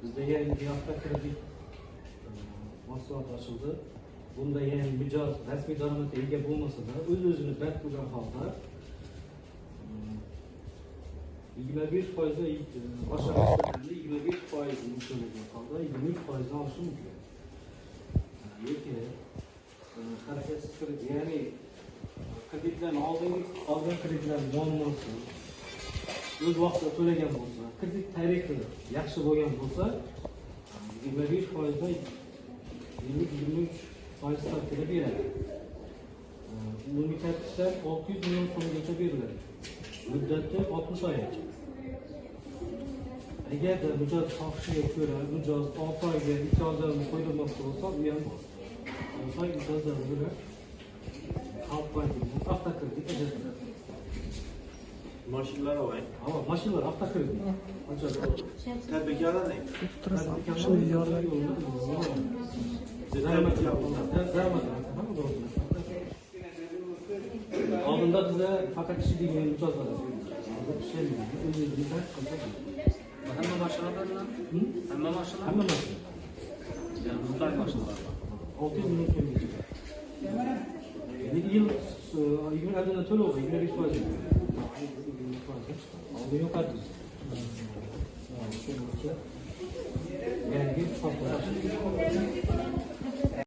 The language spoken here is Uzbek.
Bizde yangi bir hafta kredit mahsulot ochildi. Bunda yani mijoz rasmiy daromadga ega bo'lmasa-da, o'z-o'zini band qilgan holda 25% oshirishda 25% mumkin bo'lgan holda 23% olishi mumkin. Yoki harakatsiz kredit, ya'ni kreditlarni olgan kreditlarni muammosi o'z vaqtida to'lagan bo'lsa, kredit tarixi yaxshi bo'lgan bo'lsa, 25%dan 20-23% stavkada beradi. Umumiy tartibda 600 million so'mgacha beriladi. Muddati 60 oy. Agarda mijoz xohishiga ko'ra mijoz 6 oyga 2 oydan qo'yilmoqchi bo'lsa, u ham 6 oy mijozdan ko'ra Xalq bankining avtokredit ajratiladi. Mashinalar olay. Mashinalar avtokredit. Tadbirkorlar ne? Oldinda bizda faqat kishi degan mijoz bor. Hamma mashinalarmi? Hamma mashina? Hamma mashina. Qanday mashinalar? 600 million so'mgacha. Yil 20 oydan to'lov 25%. Oldin yo'qadi. Yangi hisoblar.